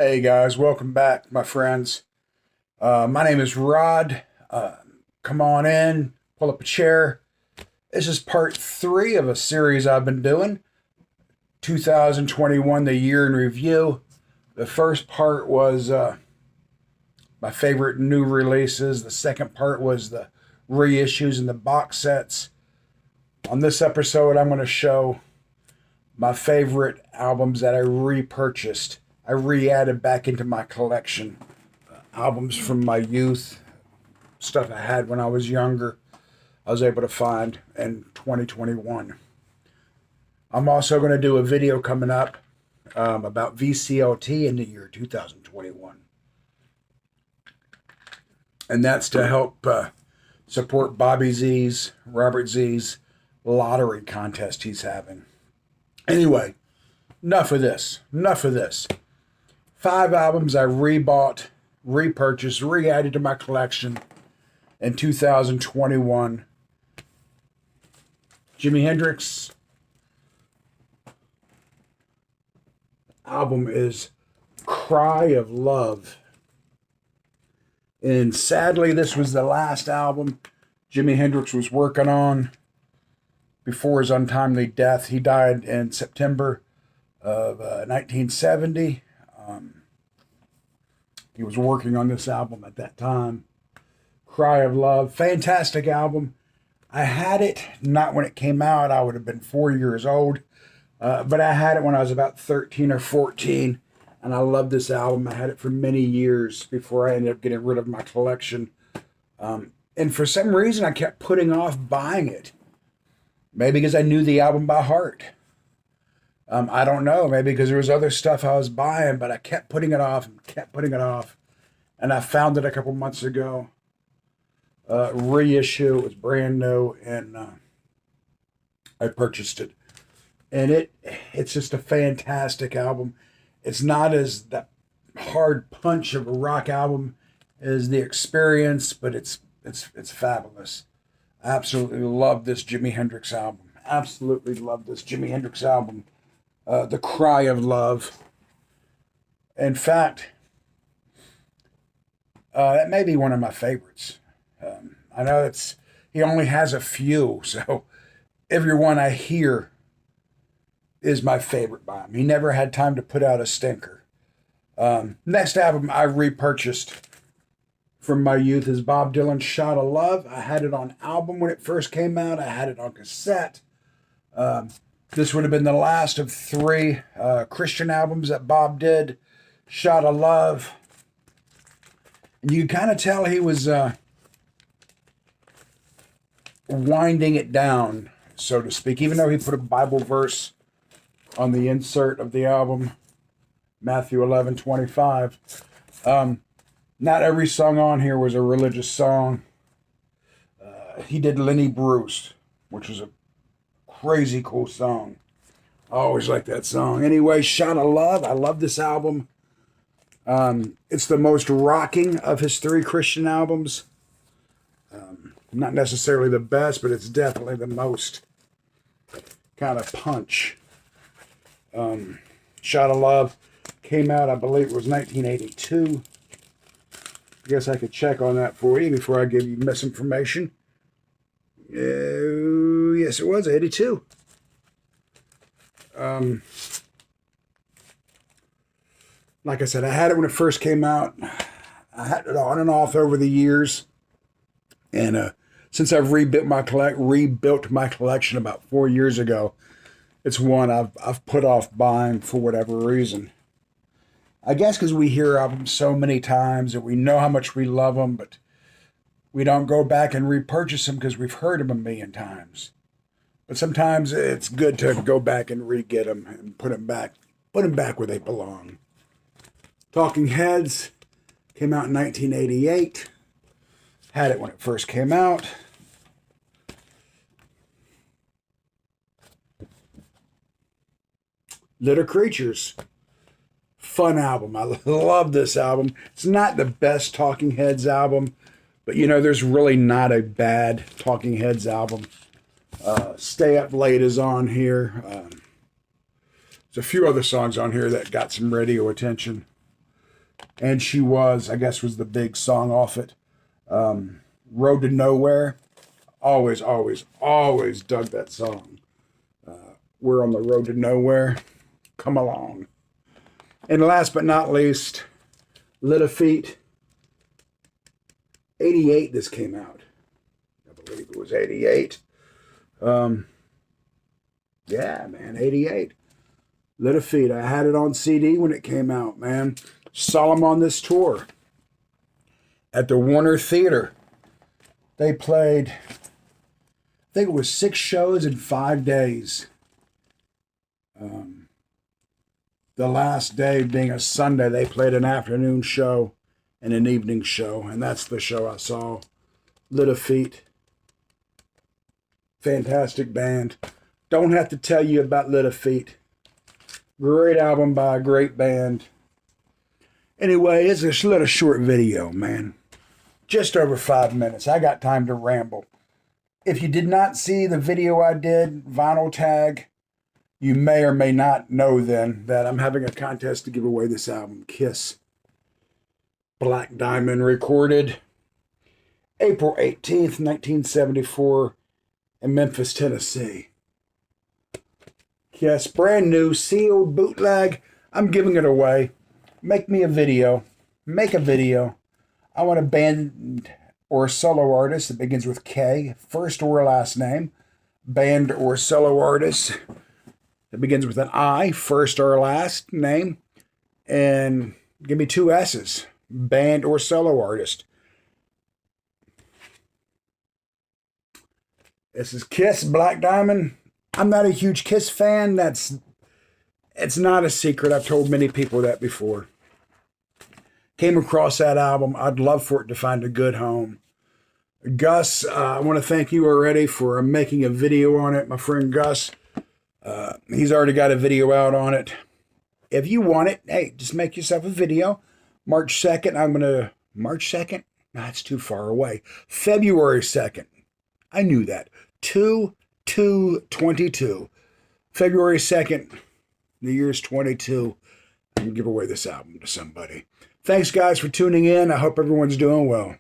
Hey guys, welcome back, my friends. My name is Rod. Come on in, pull up a chair. This is part three of a series I've been doing. 2021, the year in review. The first part was my favorite new releases. The second part was the reissues and the box sets. On this episode, I'm going to show my favorite albums that I repurchased. I re-added back into my collection. Albums from my youth, stuff I had when I was younger, I was able to find in 2021. I'm also going to do a video coming up about VCLT in the year 2021. And that's to help support Bobby Z's, Robert Z's lottery contest he's having. Anyway, enough of this. 5 albums I rebought, repurchased, re-added to my collection in 2021. Jimi Hendrix album is Cry of Love. And sadly, this was the last album Jimi Hendrix was working on before his untimely death. He died in September of 1970. He was working on this album at that time. Cry of Love, fantastic album. I had it, not when it came out. I would have been 4 years old. But I had it when I was about 13 or 14. And I love this album. I had it for many years before I ended up getting rid of my collection. And for some reason, I kept putting off buying it. Maybe because I knew the album by heart. I don't know. Maybe because there was other stuff I was buying, but I kept putting it off and kept putting it off. And I found it a couple months ago. Reissue. It was brand new, and I purchased it. And it's just a fantastic album. It's not as that hard punch of a rock album as The Experience, but it's fabulous. I absolutely love this Jimi Hendrix album. Absolutely love this Jimi Hendrix album. The Cry of Love. In fact, that may be one of my favorites. I know he only has a few, so every one I hear is my favorite by him. He never had time to put out a stinker. Next album I repurchased from my youth is Bob Dylan's Shauna Love. I had it on album when it first came out. I had it on cassette. This would have been the last of 3 Christian albums that Bob did. Shauna Love. And you kind of tell he was winding it down, so to speak, even though he put a Bible verse on the insert of the album, Matthew 11:25. Not every song on here was a religious song. He did Lenny Bruce, which was a crazy cool song. I always like that song. Anyway, Shauna Love. I love this album. It's the most rocking of his 3 Christian albums. Not necessarily the best, but it's definitely the most kind of punch. Shauna Love came out, I believe it was 1982. I guess I could check on that for you before I give you misinformation. Yes, it was 82. Like I said, I had it when it first came out. I had it on and off over the years. And since I've rebuilt my collection about 4 years ago, it's one I've put off buying for whatever reason. I guess because we hear albums so many times that we know how much we love them, but we don't go back and repurchase them because we've heard them a million times. But sometimes it's good to go back and re-get them and put them back where they belong. Talking Heads came out in 1988. Had it when it first came out. Little Creatures. Fun album. I love this album. It's not the best Talking Heads album, but there's really not a bad Talking Heads album. Stay Up Late is on here. There's a few other songs on here that got some radio attention. And She Was, I guess, was the big song off it. Road to Nowhere. Always, always, always dug that song. We're on the road to nowhere. Come along. And last but not least, Little Feat. 88 this came out. I believe it was 88. Yeah, man, 88. Little Feat. I had it on CD when it came out, man. Saw them on this tour at the Warner Theater. They played, I think it was 6 shows in 5 days. The last day being a Sunday, they played an afternoon show and an evening show, and that's the show I saw. Little Feat. Fantastic band. Don't have to tell you about Little Feat. Great album by a great band. Anyway, it's a little short video, man. Just over 5 minutes. I got time to ramble. If you did not see the video I did, Vinyl Tag, you may or may not know then that I'm having a contest to give away this album, Kiss. Black Diamond, recorded April 18th, 1974 in Memphis, Tennessee. Yes, brand new, sealed, bootleg. I'm giving it away. Make me a video. Make a video. I want a band or a solo artist that begins with K, first or last name. Band or solo artist that begins with an I, first or last name. And give me 2 S's. Band or solo artist. This is Kiss, Black Diamond. I'm not a huge Kiss fan. It's not a secret. I've told many people that before. Came across that album. I'd love for it to find a good home. Gus, I want to thank you already for making a video on it. My friend Gus, he's already got a video out on it. If you want it, hey, just make yourself a video. March 2nd, March 2nd? No, it's too far away. February 2nd. I knew that. 2/2/22. February 2nd, the year's 22. I'm going to give away this album to somebody. Thanks, guys, for tuning in. I hope everyone's doing well.